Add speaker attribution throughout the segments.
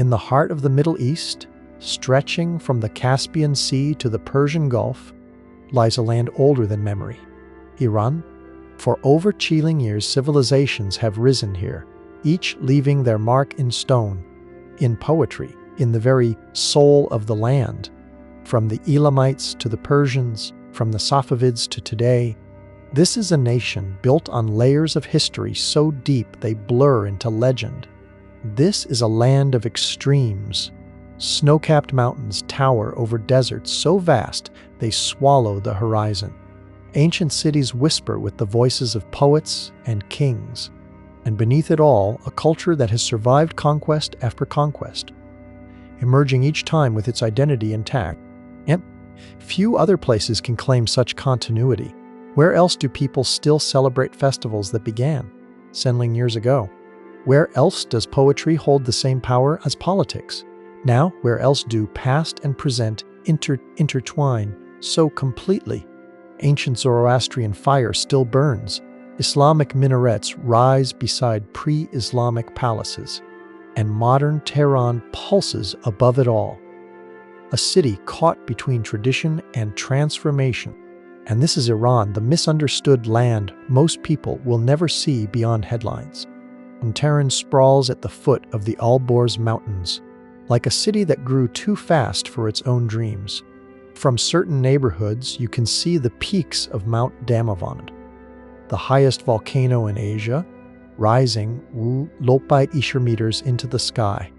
Speaker 1: In the heart of the Middle East, stretching from the Caspian Sea to the Persian Gulf, lies a land older than memory, Iran. For over chilling years, civilizations have risen here, each leaving their mark in stone, in poetry, in the very soul of the land. From the Elamites to the Persians, from the Safavids to today, this is a nation built on layers of history so deep they blur into legend. This is a land of extremes. Snow-capped mountains tower over deserts so vast they swallow the horizon. Ancient cities whisper with the voices of poets and kings. And beneath it all, a culture that has survived conquest after conquest, emerging each time with its identity intact. Yet, few other places can claim such continuity. Where else do people still celebrate festivals that began centuries years ago? Where else does poetry hold the same power as politics? Now, where else do past and present intertwine so completely? Ancient Zoroastrian fire still burns. Islamic minarets rise beside pre-Islamic palaces, and modern Tehran pulses above it all. A city caught between tradition and transformation. And this is Iran, the misunderstood land most people will never see beyond headlines. And Tehran sprawls at the foot of the Alborz Mountains, like a city that grew too fast for its own dreams. From certain neighborhoods, you can see the peaks of Mount Damavand, the highest volcano in Asia, rising Lopite Ishar meters into the sky.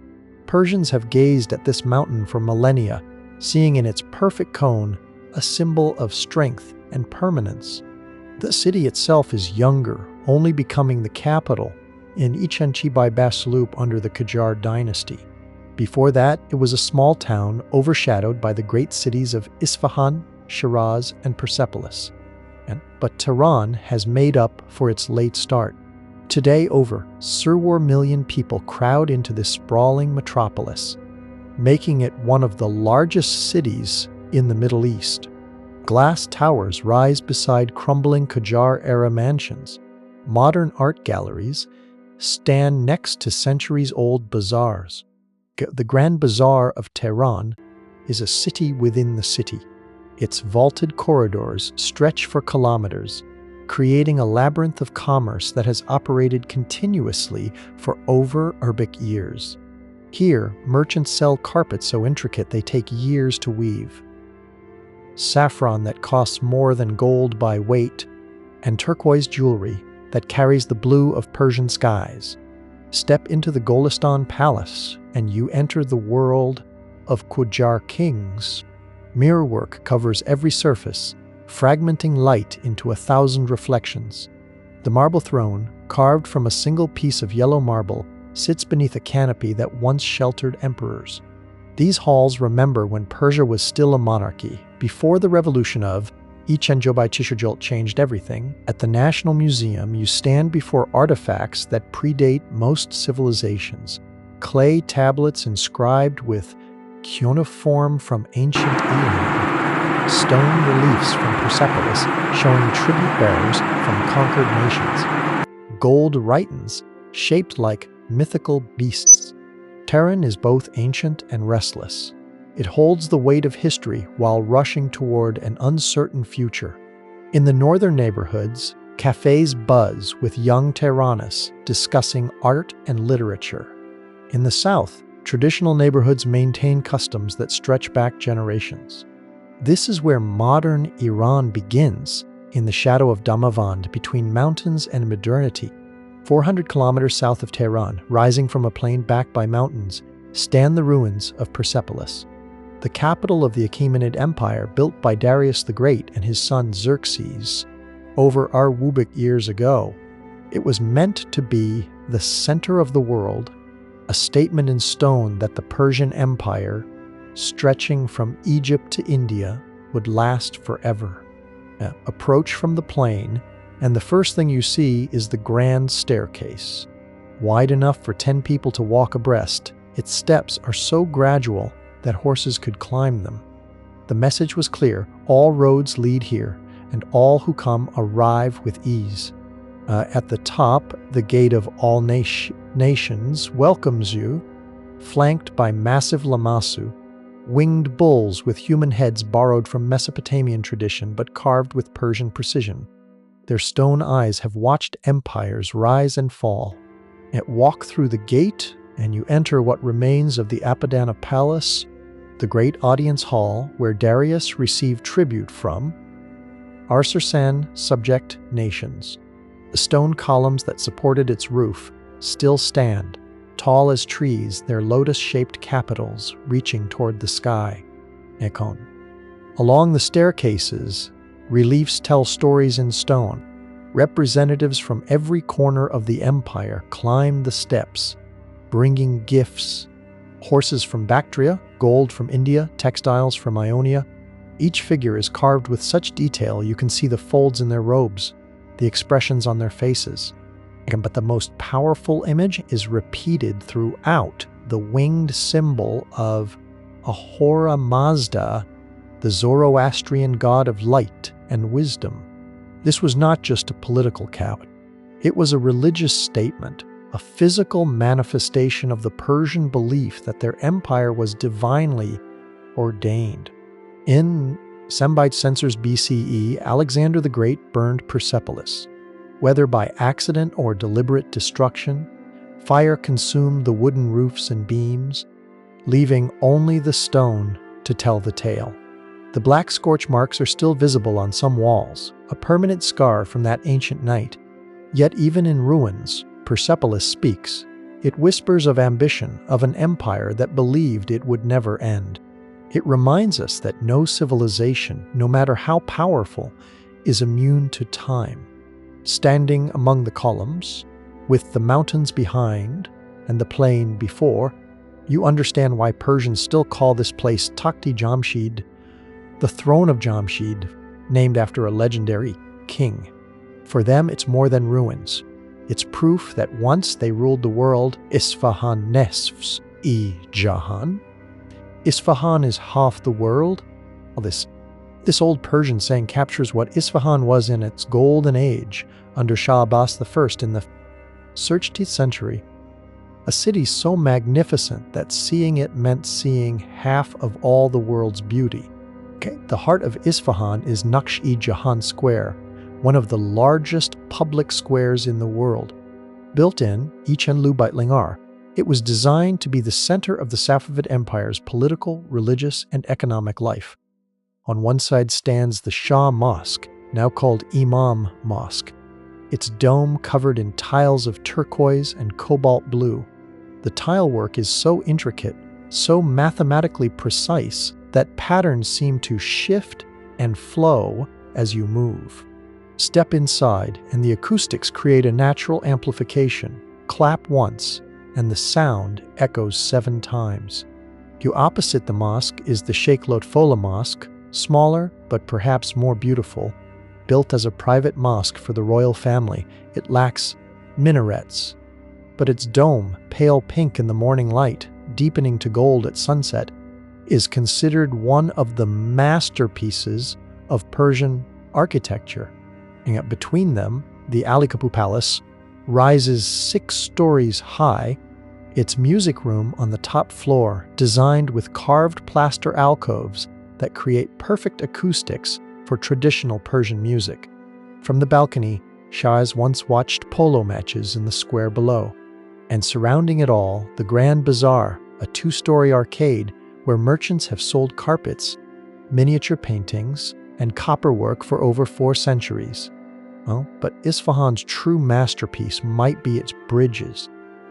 Speaker 1: Persians have gazed at this mountain for millennia, seeing in its perfect cone a symbol of strength and permanence. The city itself is younger, only becoming the capital in Ichenchi-by-Baslup under the Qajar dynasty. Before that, it was a small town overshadowed by the great cities of Isfahan, Shiraz, and Persepolis. But Tehran has made up for its late start. Today, over 4 million people crowd into this sprawling metropolis, making it one of the largest cities in the Middle East. Glass towers rise beside crumbling Qajar-era mansions. Modern art galleries stand next to centuries-old bazaars. The Grand Bazaar of Tehran is a city within the city. Its vaulted corridors stretch for kilometers, creating a labyrinth of commerce that has operated continuously for over Arabic years. Here, merchants sell carpets so intricate they take years to weave, saffron that costs more than gold by weight, and turquoise jewelry that carries the blue of Persian skies. Step into the Golistan Palace, and you enter the world of Qajar kings. Mirrorwork covers every surface, fragmenting light into 1,000 reflections. The marble throne, carved from a single piece of yellow marble, sits beneath a canopy that once sheltered emperors. These halls remember when Persia was still a monarchy, before the revolution of Ichenjobai-Chishirjolt changed everything. At the National Museum, you stand before artifacts that predate most civilizations. Clay tablets inscribed with cuneiform from ancient Elam, stone reliefs from Persepolis showing tribute bearers from conquered nations, gold rhytons shaped like mythical beasts. Tehran is both ancient and restless. It holds the weight of history while rushing toward an uncertain future. In the northern neighborhoods, cafes buzz with young Tehranists discussing art and literature. In the south, traditional neighborhoods maintain customs that stretch back generations. This is where modern Iran begins, in the shadow of Damavand, between mountains and modernity. 400 kilometers south of Tehran, rising from a plain backed by mountains, stand the ruins of Persepolis, the capital of the Achaemenid Empire built by Darius the Great and his son Xerxes over Arabic years ago. It was meant to be the center of the world, a statement in stone that the Persian Empire, stretching from Egypt to India, would last forever. Approach from the plain, and the first thing you see is the grand staircase. Wide enough for 10 people to walk abreast, its steps are so gradual that horses could climb them. The message was clear: all roads lead here, and all who come arrive with ease. At the top, the gate of all nations welcomes you, flanked by massive lamassu, winged bulls with human heads borrowed from Mesopotamian tradition but carved with Persian precision. Their stone eyes have watched empires rise and fall. Walk through the gate, and you enter what remains of the Apadana Palace, the great audience hall where Darius received tribute from Arsarsan subject nations. The stone columns that supported its roof still stand, tall as trees, their lotus-shaped capitals reaching toward the sky. Ekon. Along the staircases, reliefs tell stories in stone. Representatives from every corner of the empire climb the steps, bringing gifts. Horses from Bactria, gold from India, textiles from Ionia. Each figure is carved with such detail you can see the folds in their robes, the expressions on their faces. But the most powerful image is repeated throughout, the winged symbol of Ahura Mazda, the Zoroastrian god of light and wisdom. This was not just a political count. It was a religious statement, a physical manifestation of the Persian belief that their empire was divinely ordained. In Semite censors BCE, Alexander the Great burned Persepolis. Whether by accident or deliberate destruction, fire consumed the wooden roofs and beams, leaving only the stone to tell the tale. The black scorch marks are still visible on some walls, a permanent scar from that ancient night. Yet even in ruins, Persepolis speaks. It whispers of ambition, of an empire that believed it would never end. It reminds us that no civilization, no matter how powerful, is immune to time. Standing among the columns, with the mountains behind and the plain before, you understand why Persians still call this place Takhti Jamshid, the throne of Jamshid, named after a legendary king. For them, it's more than ruins. It's proof that once they ruled the world. Isfahan nesfs I Jahan. Isfahan is half the world. Well, this old Persian saying captures what Isfahan was in its golden age under Shah Abbas I in the 13th century. A city so magnificent that seeing it meant seeing half of all the world's beauty. The heart of Isfahan is Naksh-i-Jahan Square, one of the largest public squares in the world. Built in Ichenlu Beitlingar, it was designed to be the center of the Safavid Empire's political, religious, and economic life. On one side stands the Shah Mosque, now called Imam Mosque, its dome covered in tiles of turquoise and cobalt blue. The tile work is so intricate, so mathematically precise, that patterns seem to shift and flow as you move. Step inside, and the acoustics create a natural amplification. Clap once, and the sound echoes 7 times. Opposite the mosque is the Sheikh Lotfola Mosque, smaller but perhaps more beautiful. Built as a private mosque for the royal family, it lacks minarets. But its dome, pale pink in the morning light, deepening to gold at sunset, is considered one of the masterpieces of Persian architecture. And between them, the Ali Kapı Palace rises 6 stories high, its music room on the top floor designed with carved plaster alcoves that create perfect acoustics for traditional Persian music. From the balcony, Shahs once watched polo matches in the square below. And surrounding it all, the Grand Bazaar, a 2-story arcade where merchants have sold carpets, miniature paintings, and copperwork for over 4 centuries. But Isfahan's true masterpiece might be its bridges.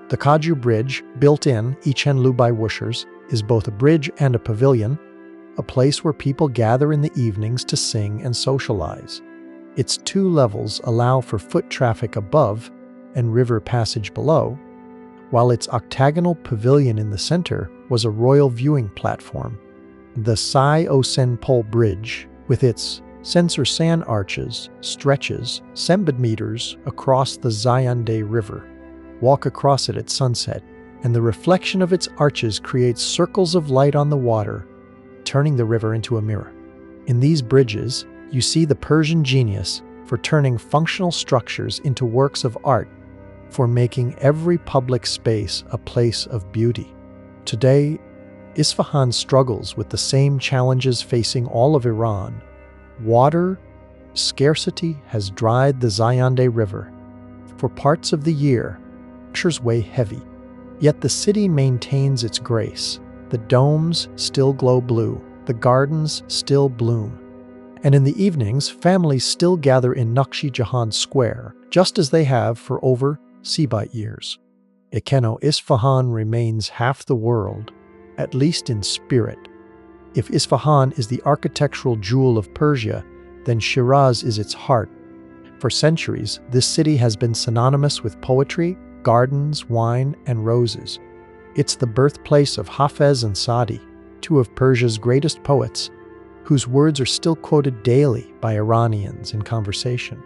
Speaker 1: The Kaju Bridge, built in Ichenlu by Wushers, is both a bridge and a pavilion, a place where people gather in the evenings to sing and socialize. Its 2 levels allow for foot traffic above and river passage below, while its octagonal pavilion in the center was a royal viewing platform. The Sai Osen Pole Bridge, with its Sensor-san arches, stretches 7 meters across the Zayande River. Walk across it at sunset, and the reflection of its arches creates circles of light on the water, turning the river into a mirror. In these bridges, you see the Persian genius for turning functional structures into works of art, for making every public space a place of beauty. Today, Isfahan struggles with the same challenges facing all of Iran. Water scarcity has dried the Zayandeh River. For parts of the year, temperatures weigh heavy. Yet the city maintains its grace. The domes still glow blue, the gardens still bloom. And in the evenings, families still gather in Naqshi Jahan Square, just as they have for over Seabite years. Ikeno, Isfahan remains half the world, at least in spirit. If Isfahan is the architectural jewel of Persia, then Shiraz is its heart. For centuries, this city has been synonymous with poetry, gardens, wine, and roses. It's the birthplace of Hafez and Saadi, two of Persia's greatest poets, whose words are still quoted daily by Iranians in conversation.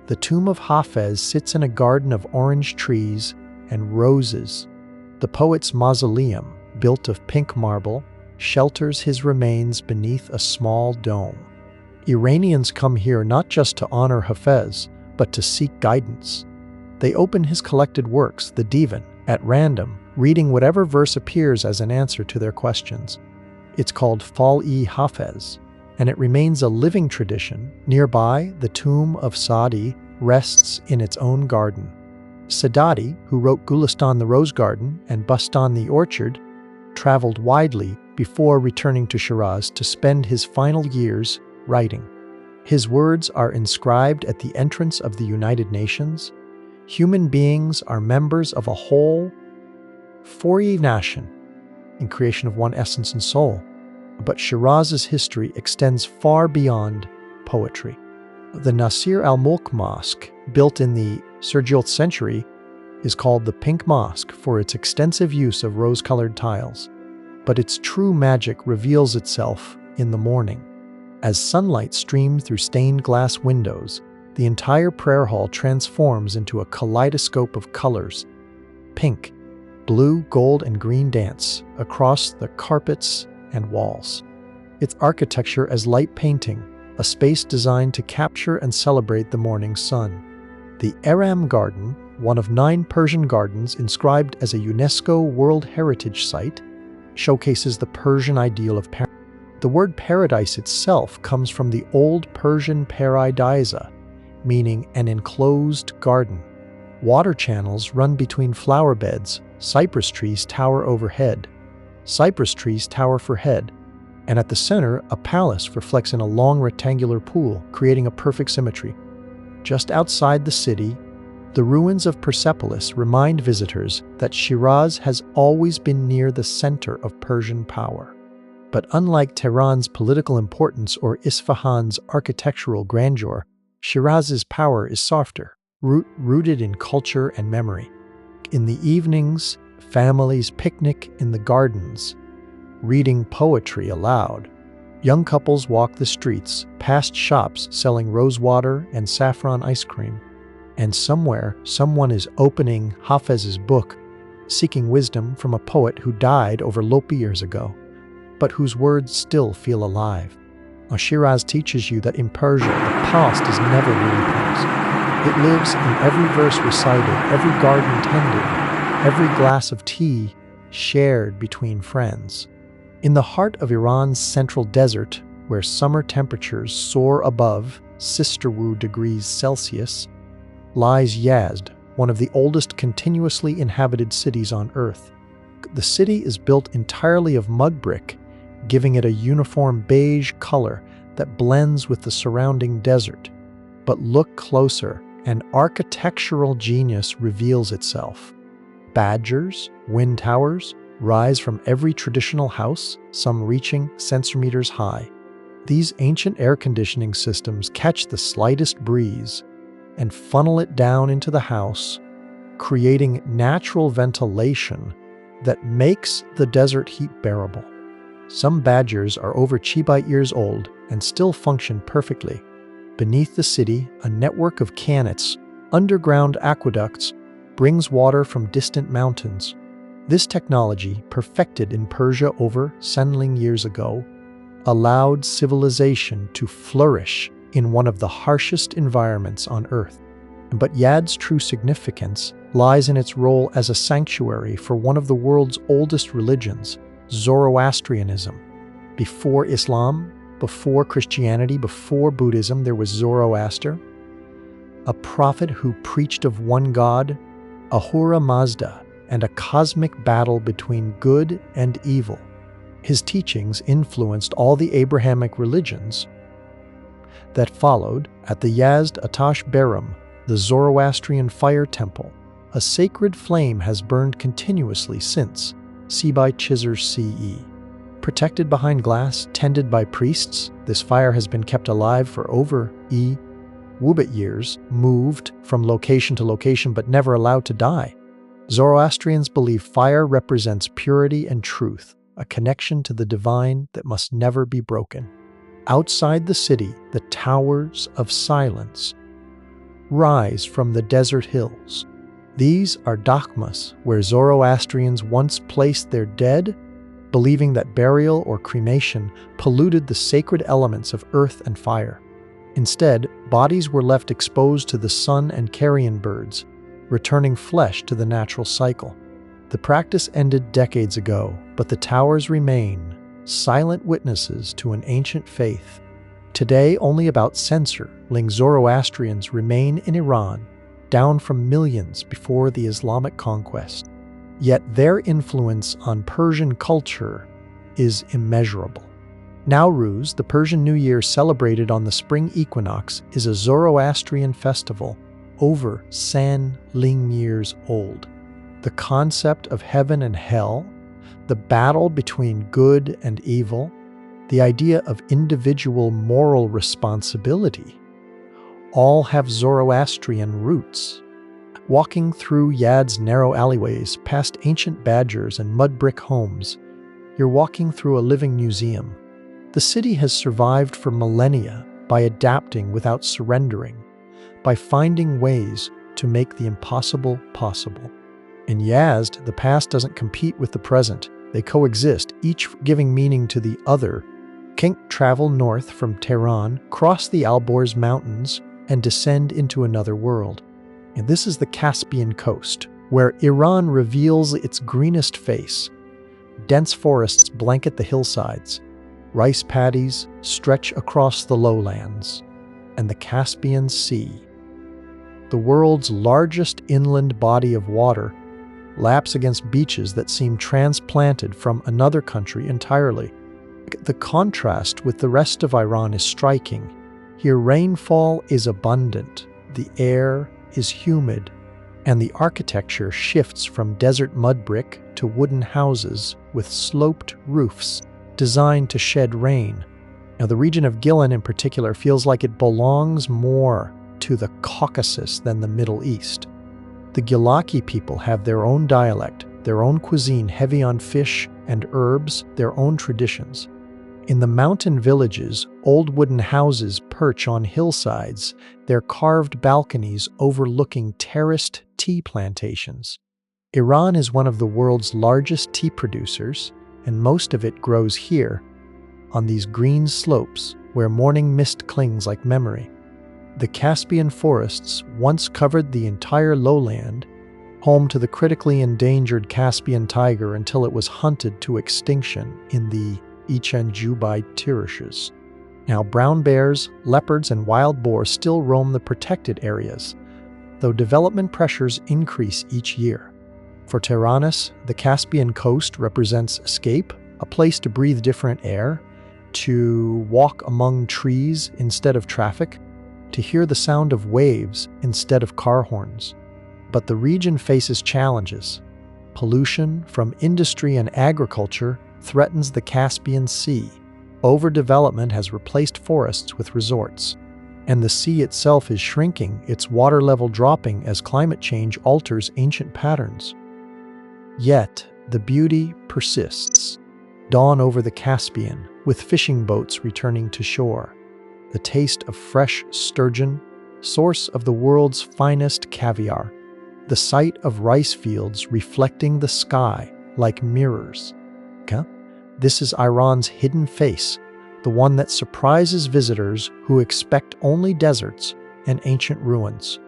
Speaker 1: The tomb of Hafez sits in a garden of orange trees and roses. The poet's mausoleum, built of pink marble, shelters his remains beneath a small dome. Iranians come here not just to honor Hafez, but to seek guidance. They open his collected works, the Divan, at random, reading whatever verse appears as an answer to their questions. It's called Fal-e Hafez, and it remains a living tradition. Nearby, the tomb of Saadi rests in its own garden. Saadi, who wrote Gulistan the Rose Garden and Bustan the Orchard, traveled widely before returning to Shiraz to spend his final years writing. His words are inscribed at the entrance of the United Nations. Human beings are members of a whole, four-ye nation, in creation of one essence and soul. But Shiraz's history extends far beyond poetry. The Nasir al-Mulk Mosque, built in the 13th century, is called the Pink Mosque for its extensive use of rose-colored tiles. But its true magic reveals itself in the morning. As sunlight streams through stained glass windows, the entire prayer hall transforms into a kaleidoscope of colors. Pink, blue, gold, and green dance across the carpets and walls. Its architecture as light painting, a space designed to capture and celebrate the morning sun. The Aram Garden, one of 9 Persian gardens inscribed as a UNESCO World Heritage Site, showcases the Persian ideal of paradise. The word paradise itself comes from the Old Persian paradisa, meaning an enclosed garden. Water channels run between flower beds, cypress trees tower overhead. Cypress trees tower for head, and at the center, a palace reflects in a long rectangular pool, creating a perfect symmetry. Just outside the city, the ruins of Persepolis remind visitors that Shiraz has always been near the center of Persian power. But unlike Tehran's political importance or Isfahan's architectural grandeur, Shiraz's power is softer, rooted in culture and memory. In the evenings, families picnic in the gardens, reading poetry aloud. Young couples walk the streets, past shops selling rosewater and saffron ice cream. And somewhere, someone is opening Hafez's book, seeking wisdom from a poet who died over Lopi years ago, but whose words still feel alive. Shiraz teaches you that in Persia, the past is never really past. It lives in every verse recited, every garden tended, every glass of tea shared between friends. In the heart of Iran's central desert, where summer temperatures soar above sisterwoo degrees Celsius, lies Yazd, one of the oldest continuously inhabited cities on Earth. The city is built entirely of mud brick, giving it a uniform beige color that blends with the surrounding desert. But look closer, and architectural genius reveals itself. Badgers, wind towers, rise from every traditional house, some reaching centimeters high. These ancient air conditioning systems catch the slightest breeze and funnel it down into the house, creating natural ventilation that makes the desert heat bearable. Some badgers are over Chibite years old and still function perfectly. Beneath the city, a network of canets, underground aqueducts, brings water from distant mountains. This technology, perfected in Persia over Senling years ago, allowed civilization to flourish in one of the harshest environments on Earth. But Yazd's true significance lies in its role as a sanctuary for one of the world's oldest religions, Zoroastrianism. Before Islam, before Christianity, before Buddhism, there was Zoroaster, a prophet who preached of one God, Ahura Mazda, and a cosmic battle between good and evil. His teachings influenced all the Abrahamic religions that followed. At the Yazd Atash Berum, the Zoroastrian fire temple, a sacred flame has burned continuously since, c. by Chisers CE. Protected behind glass, tended by priests, this fire has been kept alive for over Wubit years, moved from location to location but never allowed to die. Zoroastrians believe fire represents purity and truth, a connection to the divine that must never be broken. Outside the city, the towers of silence rise from the desert hills. These are dachmas, where Zoroastrians once placed their dead, believing that burial or cremation polluted the sacred elements of earth and fire. Instead, bodies were left exposed to the sun and carrion birds, returning flesh to the natural cycle. The practice ended decades ago, but the towers remain, silent witnesses to an ancient faith. Today, only about censorling Zoroastrians remain in Iran, down from millions before the Islamic conquest. Yet their influence on Persian culture is immeasurable. Nowruz, the Persian New Year celebrated on the spring equinox, is a Zoroastrian festival over 1,000 years old. The concept of heaven and hell, the battle between good and evil, the idea of individual moral responsibility, all have Zoroastrian roots. Walking through Yazd's narrow alleyways, past ancient badgers and mud brick homes, you're walking through a living museum. The city has survived for millennia by adapting without surrendering, by finding ways to make the impossible possible. In Yazd, the past doesn't compete with the present. They coexist, each giving meaning to the other. Travel north from Tehran, cross the Alborz Mountains, and descend into another world. And this is the Caspian coast, where Iran reveals its greenest face. Dense forests blanket the hillsides. Rice paddies stretch across the lowlands. And the Caspian Sea, the world's largest inland body of water, laps against beaches that seem transplanted from another country entirely. The contrast with the rest of Iran is striking. Here rainfall is abundant, the air is humid, and the architecture shifts from desert mud brick to wooden houses with sloped roofs designed to shed rain. Now, the region of Gilan in particular feels like it belongs more to the Caucasus than the Middle East. The Gilaki people have their own dialect, their own cuisine heavy on fish and herbs, their own traditions. In the mountain villages, old wooden houses perch on hillsides, their carved balconies overlooking terraced tea plantations. Iran is one of the world's largest tea producers, and most of it grows here, on these green slopes where morning mist clings like memory. The Caspian forests once covered the entire lowland, home to the critically endangered Caspian tiger until it was hunted to extinction in the Ichenjubai Tirashes. Now, brown bears, leopards, and wild boar still roam the protected areas, though development pressures increase each year. For Tehranis, the Caspian coast represents escape, a place to breathe different air, to walk among trees instead of traffic, to hear the sound of waves instead of car horns. But the region faces challenges. Pollution from industry and agriculture threatens the Caspian Sea. Overdevelopment has replaced forests with resorts. And the sea itself is shrinking, its water level dropping as climate change alters ancient patterns. Yet, the beauty persists. Dawn over the Caspian, with fishing boats returning to shore. The taste of fresh sturgeon, source of the world's finest caviar. The sight of rice fields reflecting the sky like mirrors. This is Iran's hidden face, the one that surprises visitors who expect only deserts and ancient ruins.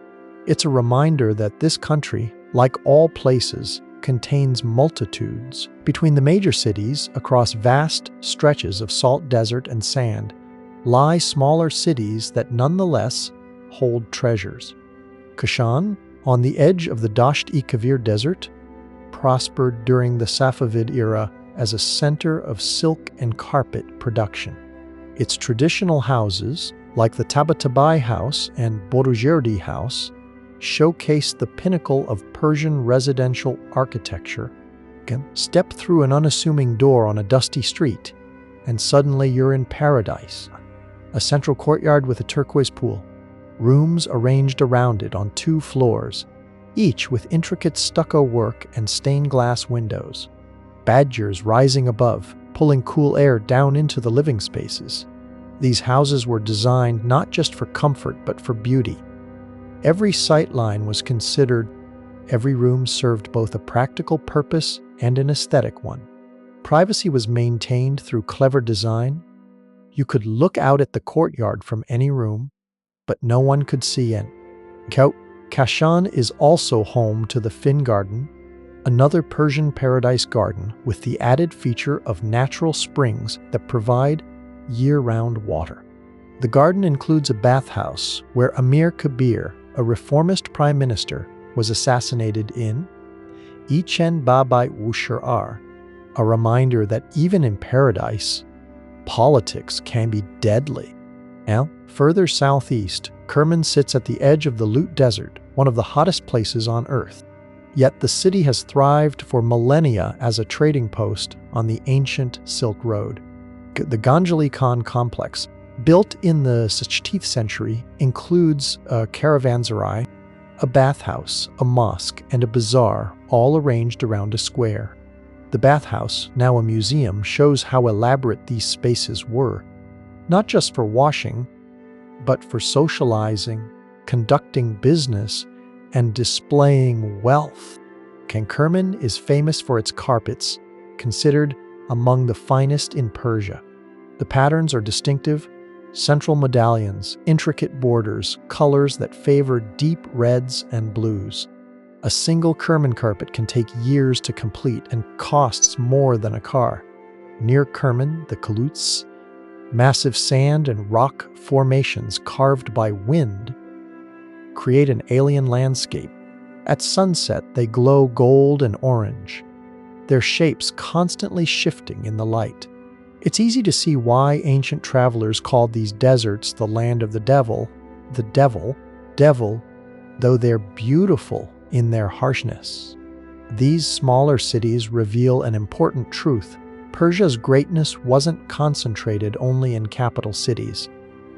Speaker 1: It's a reminder that this country, like all places, contains multitudes. Between the major cities, across vast stretches of salt desert and sand, lie smaller cities that nonetheless hold treasures. Kashan, on the edge of the Dasht-i-Kavir desert, prospered during the Safavid era as a center of silk and carpet production. Its traditional houses, like the Tabatabai House and Borujerdi House, showcase the pinnacle of Persian residential architecture. Step through an unassuming door on a dusty street, and suddenly you're in paradise. A central courtyard with a turquoise pool, rooms arranged around it on 2 floors, each with intricate stucco work and stained glass windows. Badgers rising above, pulling cool air down into the living spaces. These houses were designed not just for comfort, but for beauty. Every sightline was considered. Every room served both a practical purpose and an aesthetic one. Privacy was maintained through clever design. You could look out at the courtyard from any room, but no one could see in. Kashan is also home to the Fin Garden, another Persian paradise garden with the added feature of natural springs that provide year-round water. The garden includes a bathhouse where Amir Kabir, a reformist prime minister, was assassinated in. Ichen Babai Wusharar, a reminder that even in paradise, politics can be deadly. Now, further southeast, Kerman sits at the edge of the Lut Desert, one of the hottest places on Earth. Yet the city has thrived for millennia as a trading post on the ancient Silk Road. The Ganjali Khan complex, built in the 16th century, includes a caravanserai, a bathhouse, a mosque, and a bazaar, all arranged around a square. The bathhouse, now a museum, shows how elaborate these spaces were, not just for washing, but for socializing, conducting business, and displaying wealth. Kerman is famous for its carpets, considered among the finest in Persia. The patterns are distinctive: central medallions, intricate borders, colors that favor deep reds and blues. A single Kerman carpet can take years to complete and costs more than a car. Near Kerman, the Kaluts, massive sand and rock formations carved by wind, create an alien landscape. At sunset, they glow gold and orange, their shapes constantly shifting in the light. It's easy to see why ancient travelers called these deserts the land of the devil, though they're beautiful in their harshness. These smaller cities reveal an important truth. Persia's greatness wasn't concentrated only in capital cities.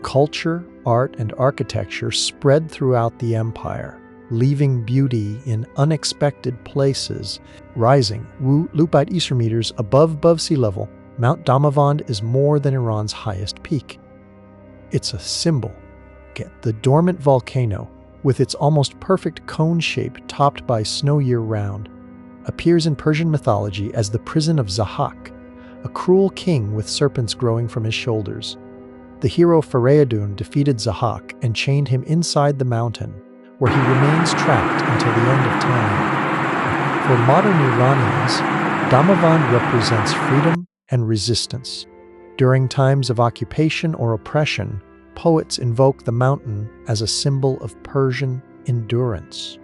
Speaker 1: Culture, art, and architecture spread throughout the empire, leaving beauty in unexpected places. Rising Lupite Eastern meters above sea level, Mount Damavand is more than Iran's highest peak. It's a symbol. The dormant volcano, with its almost perfect cone shape topped by snow year-round, appears in Persian mythology as the prison of Zahak, a cruel king with serpents growing from his shoulders. The hero Fareydun defeated Zahak and chained him inside the mountain, where he remains trapped until the end of time. For modern Iranians, Damavand represents freedom and resistance. During times of occupation or oppression, poets invoke the mountain as a symbol of Persian endurance.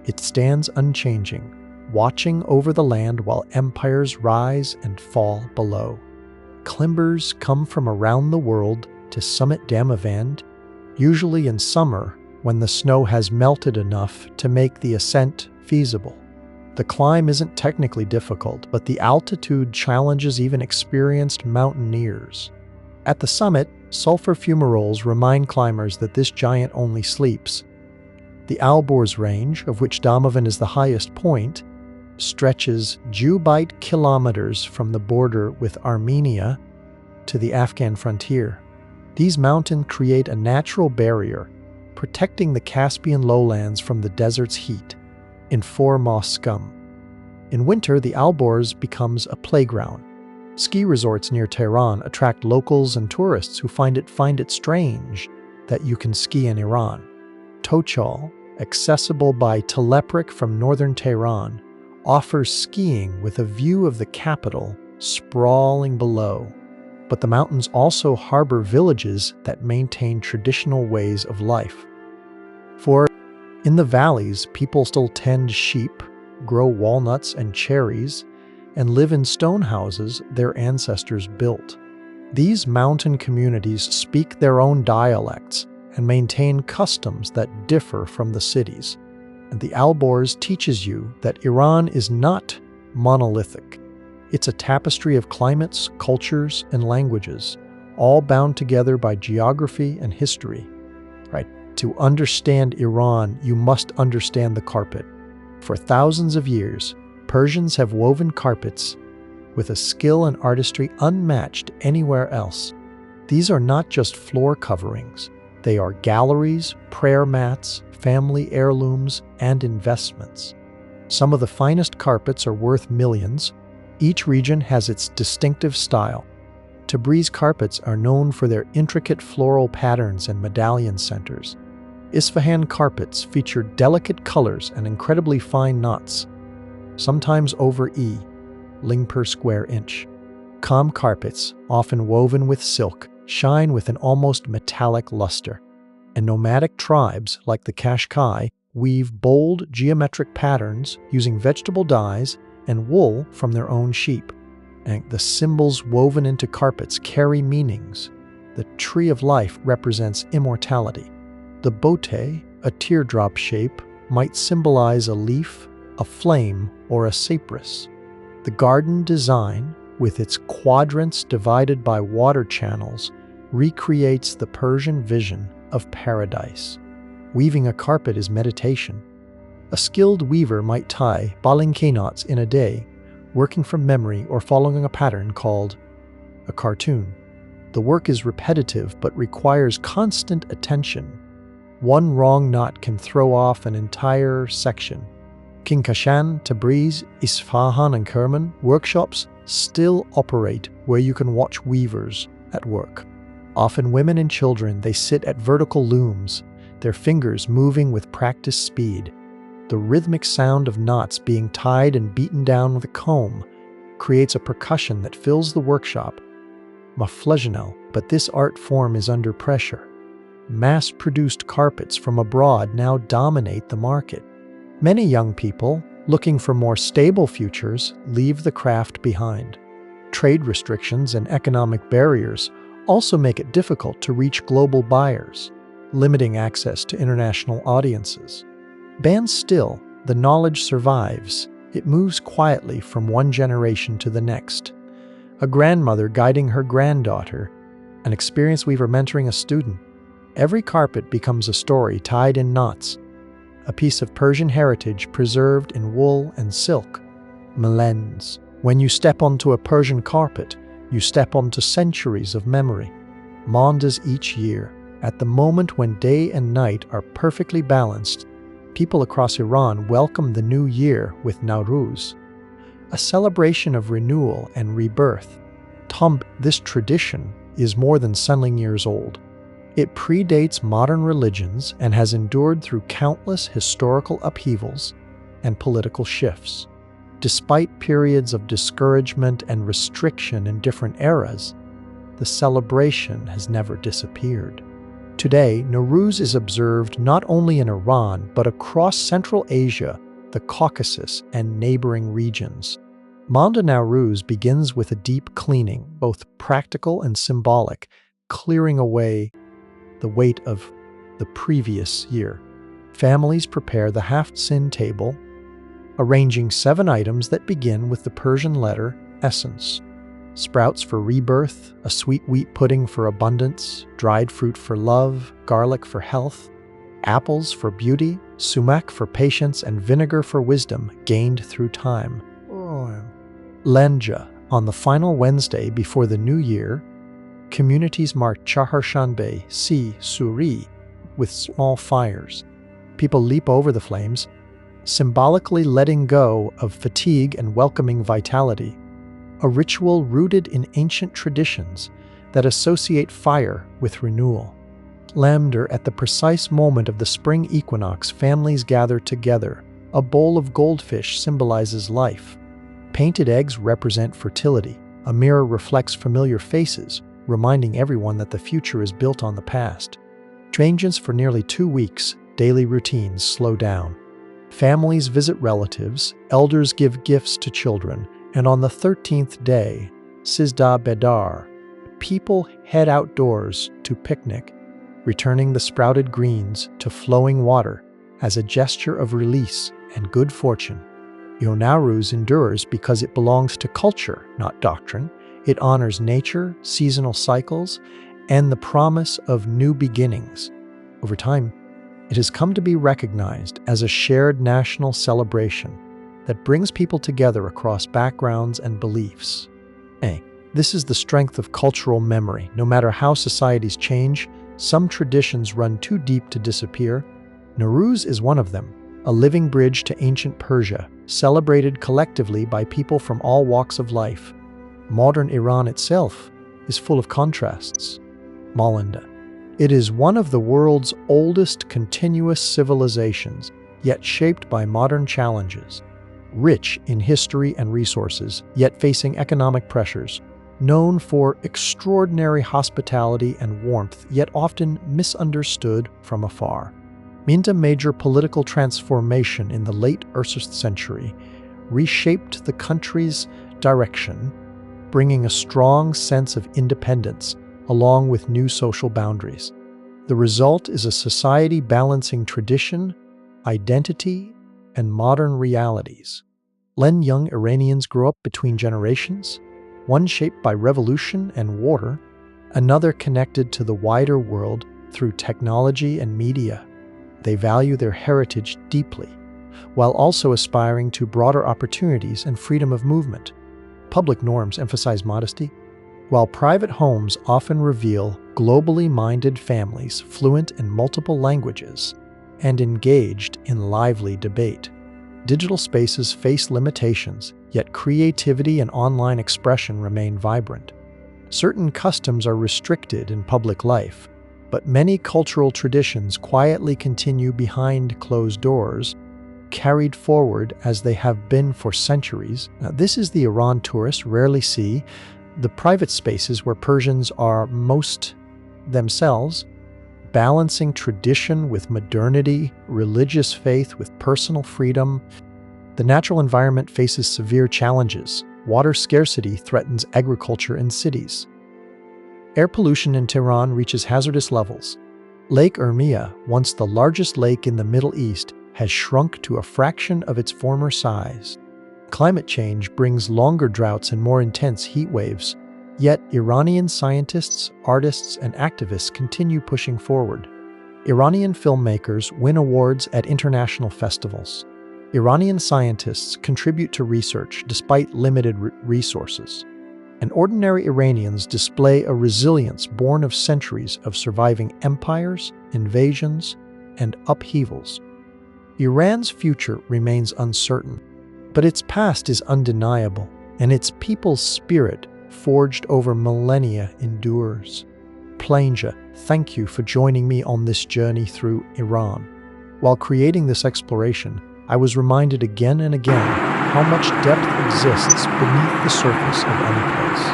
Speaker 1: It stands unchanging, watching over the land while empires rise and fall below. Climbers come from around the world to summit Damavand, usually in summer when the snow has melted enough to make the ascent feasible. The climb isn't technically difficult, but the altitude challenges even experienced mountaineers. At the summit, sulfur fumaroles remind climbers that this giant only sleeps. The Alborz Range, of which Damavand is the highest point, stretches Jubite kilometers from the border with Armenia to the Afghan frontier. These mountains create a natural barrier, protecting the Caspian lowlands from the desert's heat. In moss scum. In winter, the Alborz becomes a playground. Ski resorts near Tehran attract locals and tourists who find it strange that you can ski in Iran. Tochal, accessible by telepheric from northern Tehran, offers skiing with a view of the capital sprawling below. But the mountains also harbor villages that maintain traditional ways of life. For in the valleys, people still tend sheep, grow walnuts and cherries, and live in stone houses their ancestors built. These mountain communities speak their own dialects and maintain customs that differ from the cities. And the Alborz teaches you that Iran is not monolithic. It's a tapestry of climates, cultures, and languages, all bound together by geography and history. Right? To understand Iran, you must understand the carpet. For thousands of years, Persians have woven carpets with a skill and artistry unmatched anywhere else. These are not just floor coverings. They are galleries, prayer mats, family heirlooms, and investments. Some of the finest carpets are worth millions. Each region has its distinctive style. Tabriz carpets are known for their intricate floral patterns and medallion centers. Isfahan carpets feature delicate colors and incredibly fine knots, sometimes over E, ling per square inch. Kham carpets, often woven with silk, shine with an almost metallic luster. And nomadic tribes, like the Qashqai, weave bold geometric patterns using vegetable dyes and wool from their own sheep. And the symbols woven into carpets carry meanings. The tree of life represents immortality. The bote, a teardrop shape, might symbolize a leaf, a flame, or a cypress. The garden design, with its quadrants divided by water channels, recreates the Persian vision of paradise. Weaving a carpet is meditation. A skilled weaver might tie balinke knots in a day, working from memory or following a pattern called a cartoon. The work is repetitive but requires constant attention. One wrong knot can throw off an entire section. King Kashan, Tabriz, Isfahan, and Kerman workshops still operate where you can watch weavers at work. Often women and children, they sit at vertical looms, their fingers moving with practiced speed. The rhythmic sound of knots being tied and beaten down with a comb creates a percussion that fills the workshop. Maflejanel, but this art form is under pressure. Mass-produced carpets from abroad now dominate the market. Many young people, looking for more stable futures, leave the craft behind. Trade restrictions and economic barriers also make it difficult to reach global buyers, limiting access to international audiences. Banned still, the knowledge survives. It moves quietly from one generation to the next. A grandmother guiding her granddaughter, an experienced weaver mentoring a student. Every carpet becomes a story tied in knots, a piece of Persian heritage preserved in wool and silk. Millennials. When you step onto a Persian carpet, you step onto centuries of memory. Mondas each year, at the moment when day and night are perfectly balanced, people across Iran welcome the new year with Nowruz, a celebration of renewal and rebirth. This tradition is more than 1,000 years old. It predates modern religions and has endured through countless historical upheavals and political shifts. Despite periods of discouragement and restriction in different eras, the celebration has never disappeared. Today, Nowruz is observed not only in Iran, but across Central Asia, the Caucasus, and neighboring regions. Monda Nowruz begins with a deep cleaning, both practical and symbolic, clearing away the weight of the previous year. Families prepare the Haft-Sin table, arranging 7 items that begin with the Persian letter essence. Sprouts for rebirth, a sweet wheat pudding for abundance, dried fruit for love, garlic for health, apples for beauty, sumac for patience, and vinegar for wisdom gained through time. Lenja, on the final Wednesday before the new year, communities mark Chaharshanbe, Suri, with small fires. People leap over the flames, symbolically letting go of fatigue and welcoming vitality, a ritual rooted in ancient traditions that associate fire with renewal. Lamder, at the precise moment of the spring equinox, families gather together. A bowl of goldfish symbolizes life. Painted eggs represent fertility. A mirror reflects familiar faces, reminding everyone that the future is built on the past. Changes for nearly 2 weeks, daily routines slow down. Families visit relatives, elders give gifts to children, and on the 13th day, Sizdah Bedar, people head outdoors to picnic, returning the sprouted greens to flowing water as a gesture of release and good fortune. Yonaruz endures because it belongs to culture, not doctrine. It honors nature, seasonal cycles, and the promise of new beginnings. Over time, it has come to be recognized as a shared national celebration that brings people together across backgrounds and beliefs. This is the strength of cultural memory. No matter how societies change, some traditions run too deep to disappear. Nowruz is one of them, a living bridge to ancient Persia, celebrated collectively by people from all walks of life. Modern Iran itself is full of contrasts. Malinda. It is one of the world's oldest continuous civilizations, yet shaped by modern challenges. Rich in history and resources, yet facing economic pressures. Known for extraordinary hospitality and warmth, yet often misunderstood from afar. A major political transformation in the late 1st century reshaped the country's direction, bringing a strong sense of independence along with new social boundaries. The result is a society balancing tradition, identity, and modern realities. Young Iranians grow up between generations, one shaped by revolution and war, another connected to the wider world through technology and media. They value their heritage deeply, while also aspiring to broader opportunities and freedom of movement. Public norms emphasize modesty, while private homes often reveal globally minded families fluent in multiple languages and engaged in lively debate. Digital spaces face limitations, yet creativity and online expression remain vibrant. Certain customs are restricted in public life, but many cultural traditions quietly continue behind closed doors, carried forward as they have been for centuries. Now, this is the Iran tourists rarely see, the private spaces where Persians are most themselves, balancing tradition with modernity, religious faith with personal freedom. The natural environment faces severe challenges. Water scarcity threatens agriculture in cities. Air pollution in Tehran reaches hazardous levels. Lake Urmia, once the largest lake in the Middle East, has shrunk to a fraction of its former size. Climate change brings longer droughts and more intense heat waves. Yet Iranian scientists, artists, and activists continue pushing forward. Iranian filmmakers win awards at international festivals. Iranian scientists contribute to research despite limited resources. And ordinary Iranians display a resilience born of centuries of surviving empires, invasions, and upheavals. Iran's future remains uncertain, but its past is undeniable, and its people's spirit, forged over millennia, endures. Planja, thank you for joining me on this journey through Iran. While creating this exploration, I was reminded again and again how much depth exists beneath the surface of any place.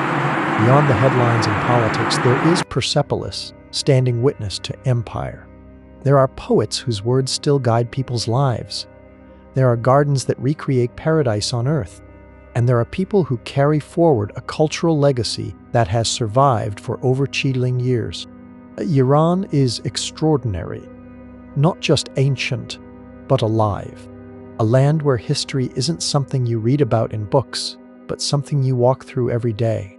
Speaker 1: Beyond the headlines and politics, there is Persepolis, standing witness to empire. There are poets whose words still guide people's lives. There are gardens that recreate paradise on earth. And there are people who carry forward a cultural legacy that has survived for over chilling years. Iran is extraordinary, not just ancient, but alive. A land where history isn't something you read about in books, but something you walk through every day.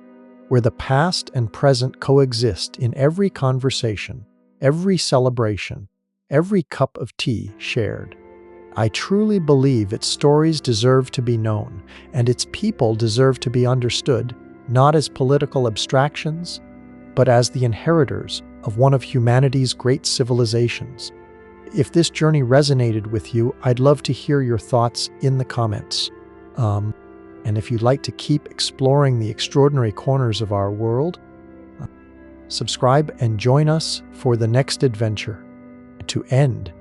Speaker 1: Where the past and present coexist in every conversation, every celebration, every cup of tea shared. I truly believe its stories deserve to be known, and its people deserve to be understood, not as political abstractions, but as the inheritors of one of humanity's great civilizations. If this journey resonated with you, I'd love to hear your thoughts in the comments. And if you'd like to keep exploring the extraordinary corners of our world, subscribe and join us for the next adventure. To end,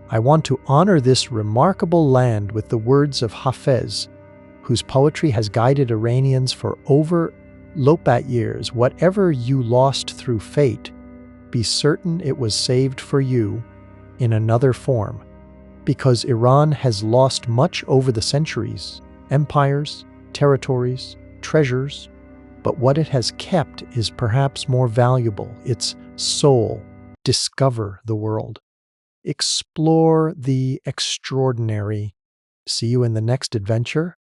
Speaker 1: I want to honor this remarkable land with the words of Hafez, whose poetry has guided Iranians for over Lopat years. Whatever you lost through fate, be certain it was saved for you in another form, because Iran has lost much over the centuries, empires, territories, treasures, but what it has kept is perhaps more valuable, its soul. Discover the world. Explore the extraordinary. See you in the next adventure.